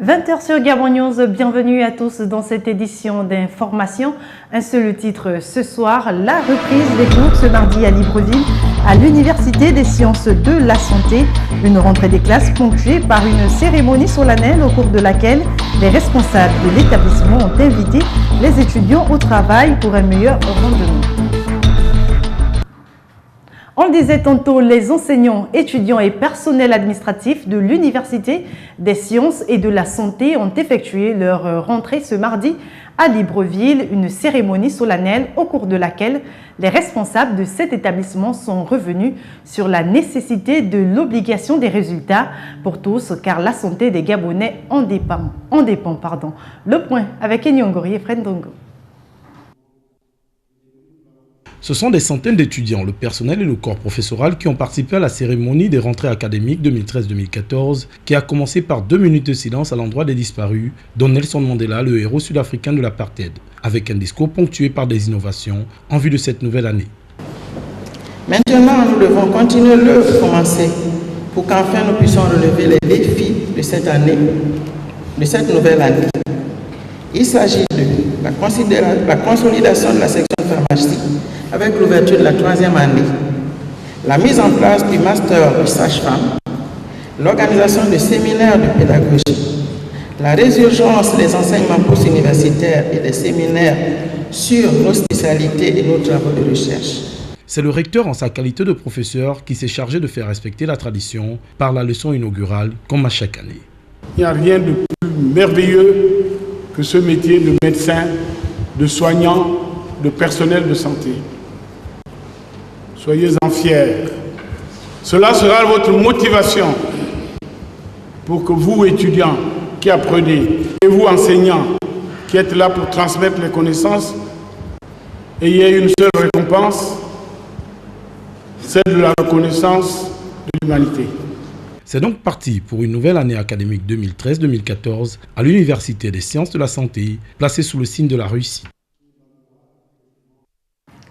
20h sur Gabon News, bienvenue à tous dans cette édition d'information. Un seul titre ce soir, la reprise des cours ce mardi à Libreville, à l'Université des sciences de la santé. Une rentrée des classes ponctuée par une cérémonie solennelle au cours de laquelle les responsables de l'établissement ont invité les étudiants au travail pour un meilleur rendement. On disait tantôt, les enseignants, étudiants et personnels administratifs de l'Université des sciences et de la santé ont effectué leur rentrée ce mardi à Libreville, une cérémonie solennelle au cours de laquelle les responsables de cet établissement sont revenus sur la nécessité de l'obligation des résultats pour tous, car la santé des Gabonais en dépend. Le point avec Enyongori et Frendongo. Ce sont des centaines d'étudiants, le personnel et le corps professoral qui ont participé à la cérémonie des rentrées académiques 2013-2014 qui a commencé par 2 minutes de silence à l'endroit des disparus, dont Nelson Mandela, le héros sud-africain de l'apartheid, avec un discours ponctué par des innovations en vue de cette nouvelle année. Maintenant, nous devons continuer le commencer pour qu'enfin nous puissions relever les défis de cette année, de cette nouvelle année. Il s'agit de la consolidation de la section de pharmacie avec l'ouverture de la 3e année, la mise en place du master de sage-femme, l'organisation de séminaires de pédagogie, la résurgence des enseignements post-universitaires et des séminaires sur nos spécialités et nos travaux de recherche. C'est le recteur en sa qualité de professeur qui s'est chargé de faire respecter la tradition par la leçon inaugurale comme à chaque année. Il n'y a rien de plus merveilleux que ce métier de médecin, de soignant, de personnel de santé. Soyez-en fiers. Cela sera votre motivation pour que vous, étudiants qui apprenez, et vous, enseignants qui êtes là pour transmettre les connaissances, ayez une seule récompense, celle de la reconnaissance de l'humanité. C'est donc parti pour une nouvelle année académique 2013-2014 à l'Université des sciences de la santé, placée sous le signe de la réussite.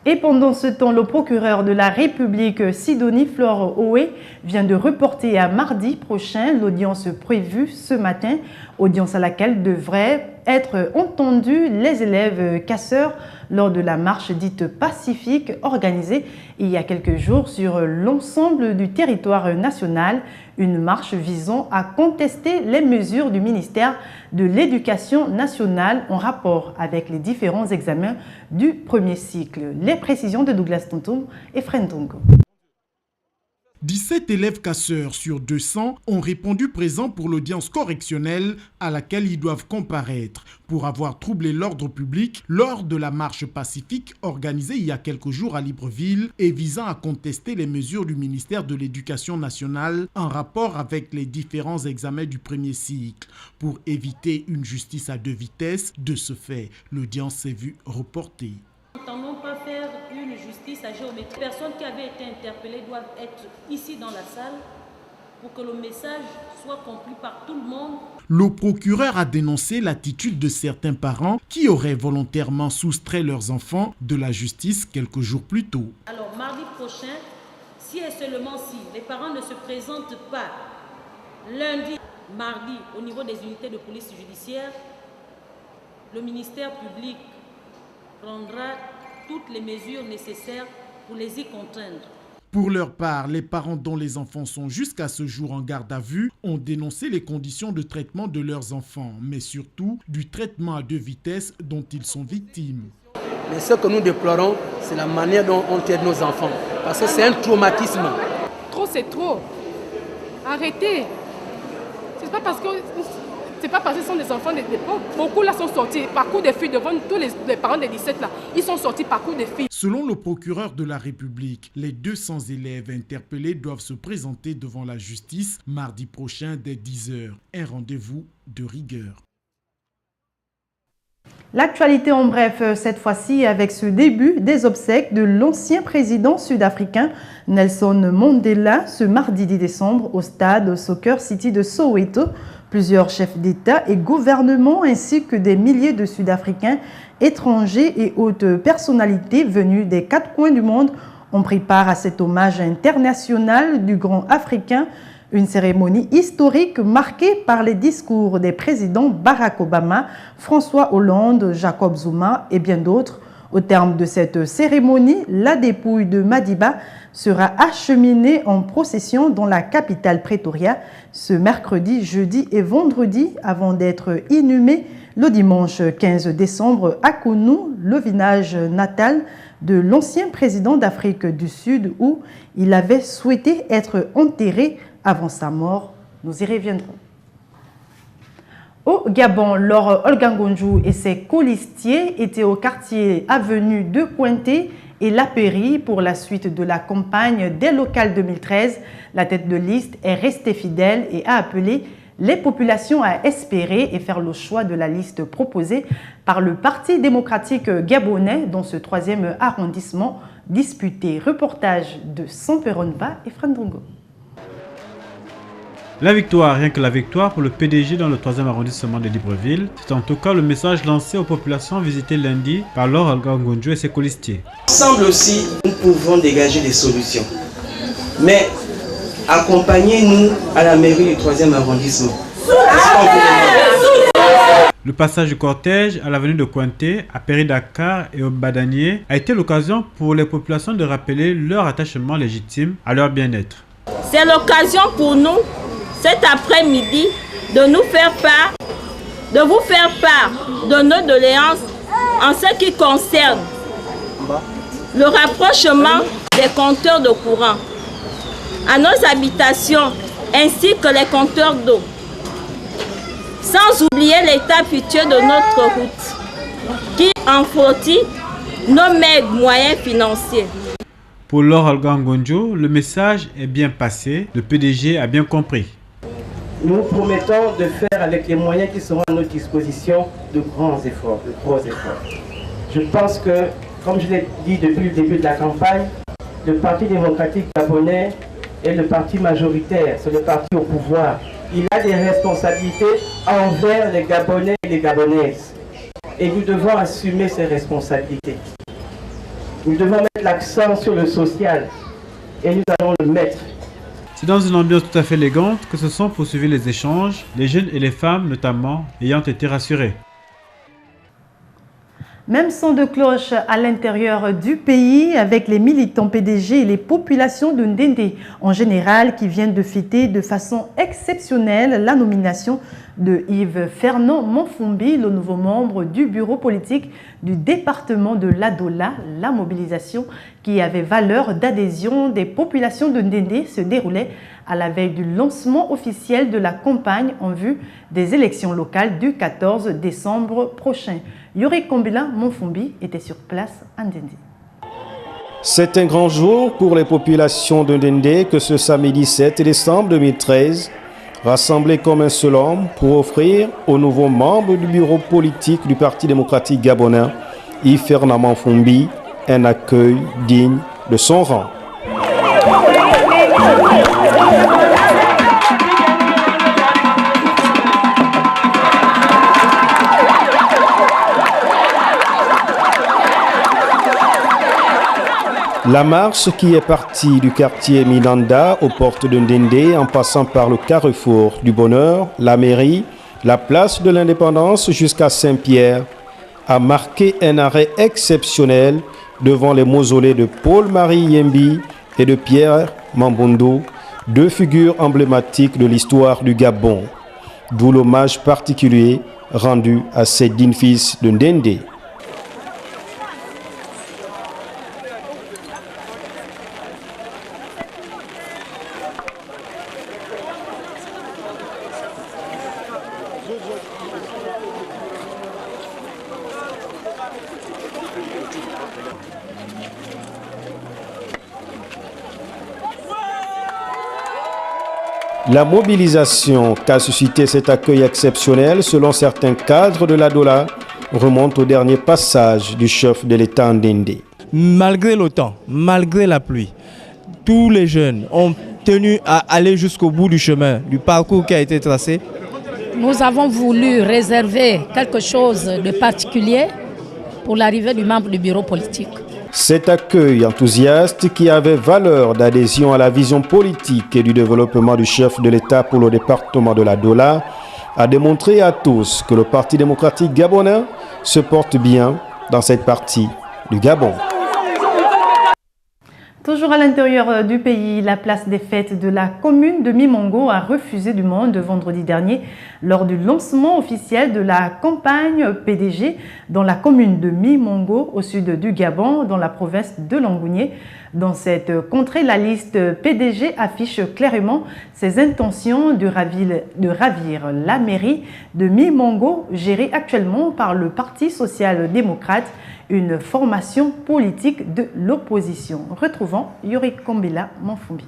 Et pendant ce temps, le procureur de la République, Sidonie Flore Owe, vient de reporter à mardi prochain l'audience prévue ce matin, audience à laquelle devraient être entendus les élèves casseurs lors de la marche dite pacifique organisée il y a quelques jours sur l'ensemble du territoire national, une marche visant à contester les mesures du ministère de l'Éducation nationale en rapport avec les différents examens du premier cycle. Les précisions de Douglas Tontoum et Frentongo. 17 élèves casseurs sur 200 ont répondu présents pour l'audience correctionnelle à laquelle ils doivent comparaître pour avoir troublé l'ordre public lors de la marche pacifique organisée il y a quelques jours à Libreville et visant à contester les mesures du ministère de l'Éducation nationale en rapport avec les différents examens du premier cycle. Pour éviter une justice à 2 vitesses, de ce fait, l'audience s'est vue reportée. Nous n'entendons pas faire une justice à géométrie. Les personnes qui avaient été interpellées doivent être ici dans la salle pour que le message soit compris par tout le monde. Le procureur a dénoncé l'attitude de certains parents qui auraient volontairement soustrait leurs enfants de la justice quelques jours plus tôt. Alors mardi prochain, si et seulement si les parents ne se présentent pas lundi, mardi au niveau des unités de police judiciaire, le ministère public prendra toutes les mesures nécessaires pour les y contraindre. Pour leur part, les parents dont les enfants sont jusqu'à ce jour en garde à vue ont dénoncé les conditions de traitement de leurs enfants, mais surtout du traitement à 2 vitesses dont ils sont victimes. Mais ce que nous déplorons, c'est la manière dont on traite nos enfants, parce que c'est un traumatisme. Trop, c'est trop. Arrêtez. C'est pas parce que ce sont des enfants de l'époque. Beaucoup là sont sortis par coup de fil devant tous les parents des 17 là. Ils sont sortis par coup de fil. Selon le procureur de la République, les 200 élèves interpellés doivent se présenter devant la justice mardi prochain dès 10h. Un rendez-vous de rigueur. L'actualité en bref, cette fois-ci avec ce début des obsèques de l'ancien président sud-africain Nelson Mandela ce mardi 10 décembre au stade Soccer City de Soweto. Plusieurs chefs d'État et gouvernements ainsi que des milliers de Sud-Africains, étrangers et hautes personnalités venues des 4 coins du monde ont pris part à cet hommage international du grand Africain Une cérémonie historique marquée par les discours des présidents Barack Obama, François Hollande, Jacob Zuma et bien d'autres. Au terme de cette cérémonie, la dépouille de Madiba sera acheminée en procession dans la capitale Pretoria ce mercredi, jeudi et vendredi avant d'être inhumée le dimanche 15 décembre à Kounou, le village natal de l'ancien président d'Afrique du Sud où il avait souhaité être enterré avant sa mort. Nous y reviendrons. Au Gabon, Laure Olgangonjou et ses colistiers étaient au quartier avenue de Cointé et Lapéry pour la suite de la campagne des locales 2013. La tête de liste est restée fidèle et a appelé les populations à espérer et faire le choix de la liste proposée par le Parti démocratique gabonais dans ce 3e arrondissement disputé. Reportage de Samperonba et Frandongo. La victoire, rien que la victoire pour le PDG dans le 3e arrondissement de Libreville. C'est en tout cas le message lancé aux populations visitées lundi par Laure Olgangonjou et ses colistiers. Ensemble aussi, nous pouvons dégager des solutions. Mais accompagnez-nous à la mairie du 3e arrondissement. Le passage du cortège à l'avenue de Cointé, à Péry-Dakar et au Badanier a été l'occasion pour les populations de rappeler leur attachement légitime à leur bien-être. C'est l'occasion pour nous, cet après-midi, de vous faire part de nos doléances en ce qui concerne le rapprochement des compteurs de courant à nos habitations ainsi que les compteurs d'eau, sans oublier l'état futur de notre route qui en frottit nos maigres moyens financiers. Pour Laure Olgangonjou, le message est bien passé, le PDG a bien compris. Nous promettons de faire avec les moyens qui seront à notre disposition de gros efforts. Je pense que, comme je l'ai dit depuis le début de la campagne, le Parti démocratique gabonais est le parti majoritaire, c'est le parti au pouvoir. Il a des responsabilités envers les Gabonais et les Gabonaises. Et nous devons assumer ces responsabilités. Nous devons mettre l'accent sur le social et nous allons le mettre. C'est dans une ambiance tout à fait élégante que se sont poursuivis les échanges, les jeunes et les femmes notamment ayant été rassurés. Même son de cloche à l'intérieur du pays avec les militants PDG et les populations de Ndendé en général qui viennent de fêter de façon exceptionnelle la nomination de Yves Fernand Monfumbi, le nouveau membre du bureau politique du département de l'Adola. La mobilisation qui avait valeur d'adhésion des populations de Ndendé se déroulait à la veille du lancement officiel de la campagne en vue des élections locales du 14 décembre prochain. Yuri Kombila Monfumbi était sur place à Ndendé. C'est un grand jour pour les populations de Ndendé que ce samedi 7 décembre 2013, rassemblés comme un seul homme pour offrir aux nouveaux membres du bureau politique du Parti démocratique gabonais, Yves Fernand Monfumbi, un accueil digne de son rang. La marche qui est partie du quartier Minanda aux portes de Ndendé en passant par le carrefour du Bonheur, la mairie, la place de l'Indépendance jusqu'à Saint-Pierre a marqué un arrêt exceptionnel devant les mausolées de Paul-Marie Yembi et de Pierre Mambondo, deux figures emblématiques de l'histoire du Gabon, d'où l'hommage particulier rendu à ces dignes fils de Ndendé. La mobilisation qu'a suscité cet accueil exceptionnel, selon certains cadres de l'Adola, remonte au dernier passage du chef de l'État Ndendé. Malgré le temps, malgré la pluie, tous les jeunes ont tenu à aller jusqu'au bout du chemin, du parcours qui a été tracé. Nous avons voulu réserver quelque chose de particulier pour l'arrivée du membre du bureau politique. Cet accueil enthousiaste qui avait valeur d'adhésion à la vision politique et du développement du chef de l'État pour le département de la Dola a démontré à tous que le Parti démocratique gabonais se porte bien dans cette partie du Gabon. Toujours à l'intérieur du pays, la place des fêtes de la commune de Mimongo a refusé du monde vendredi dernier lors du lancement officiel de la campagne PDG dans la commune de Mimongo au sud du Gabon, dans la province de Langounié. Dans cette contrée, la liste PDG affiche clairement ses intentions de ravir la mairie de Mimongo, gérée actuellement par le Parti social-démocrate, une formation politique de l'opposition. Retrouvons Yuri Kombila Manfumbi.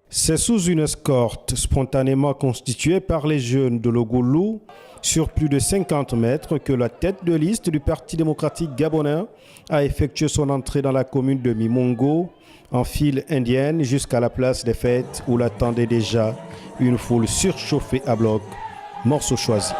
C'est sous une escorte spontanément constituée par les jeunes de Logoulou, sur plus de 50 mètres, que la tête de liste du Parti démocratique gabonais a effectué son entrée dans la commune de Mimongo, en file indienne jusqu'à la place des fêtes où l'attendait déjà une foule surchauffée à bloc, morceau choisi.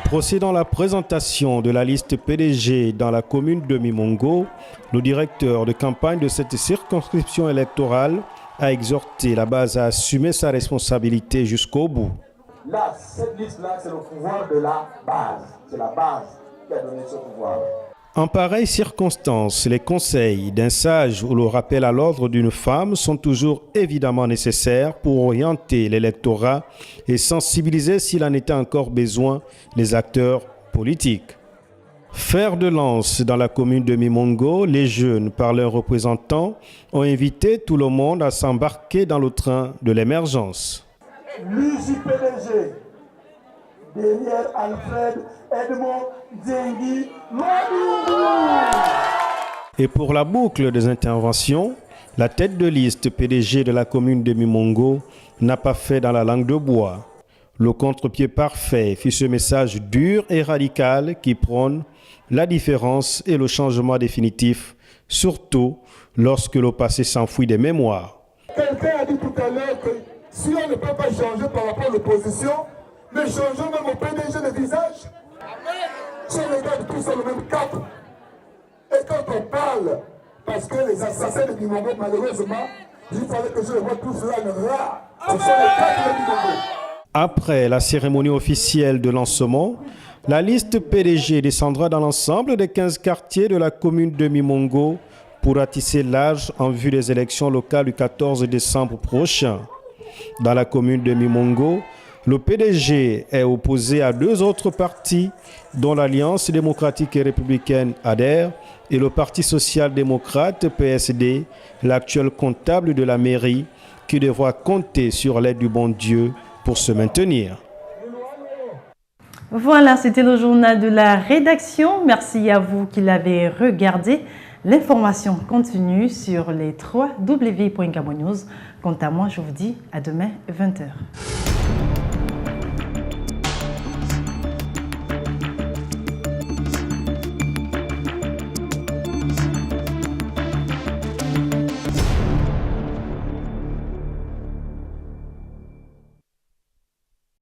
Procédant la présentation de la liste PDG dans la commune de Mimongo, le directeur de campagne de cette circonscription électorale a exhorté la base à assumer sa responsabilité jusqu'au bout. Là, cette liste-là, c'est le pouvoir de la base. C'est la base qui a donné ce pouvoir. En pareille circonstance, les conseils d'un sage ou le rappel à l'ordre d'une femme sont toujours évidemment nécessaires pour orienter l'électorat et sensibiliser, s'il en était encore besoin, les acteurs politiques. Fer de lance dans la commune de Mimongo, les jeunes, par leurs représentants, ont invité tout le monde à s'embarquer dans le train de l'émergence. L'UJPDG, derrière Alfred Edmond Dzengi Madou. Et pour la boucle des interventions, la tête de liste PDG de la commune de Mimongo n'a pas fait dans la langue de bois. Le contre-pied parfait fut ce message dur et radical qui prône la différence et le changement définitif, surtout lorsque le passé s'enfuit des mémoires. Quelqu'un a dit tout à l'heure que si on ne peut pas changer par rapport à l'opposition, mais changeons même au PDG de visage. Si on regarde tous sur le même cap, et quand on parle, parce que les assassins de Mimongo, malheureusement, il fallait que je les vois tous là, ce sont les 4 de Mimongo. Après la cérémonie officielle de lancement, la liste PDG descendra dans l'ensemble des 15 quartiers de la commune de Mimongo pour ratisser large en vue des élections locales du 14 décembre prochain. Dans la commune de Mimongo, le PDG est opposé à 2 autres partis, dont l'Alliance démocratique et républicaine ADER et le Parti social-démocrate PSD, l'actuel comptable de la mairie, qui devra compter sur l'aide du bon Dieu pour se maintenir. Voilà, c'était le journal de la rédaction. Merci à vous qui l'avez regardé. L'information continue sur les www.gabonews. Quant à moi, je vous dis à demain 20h.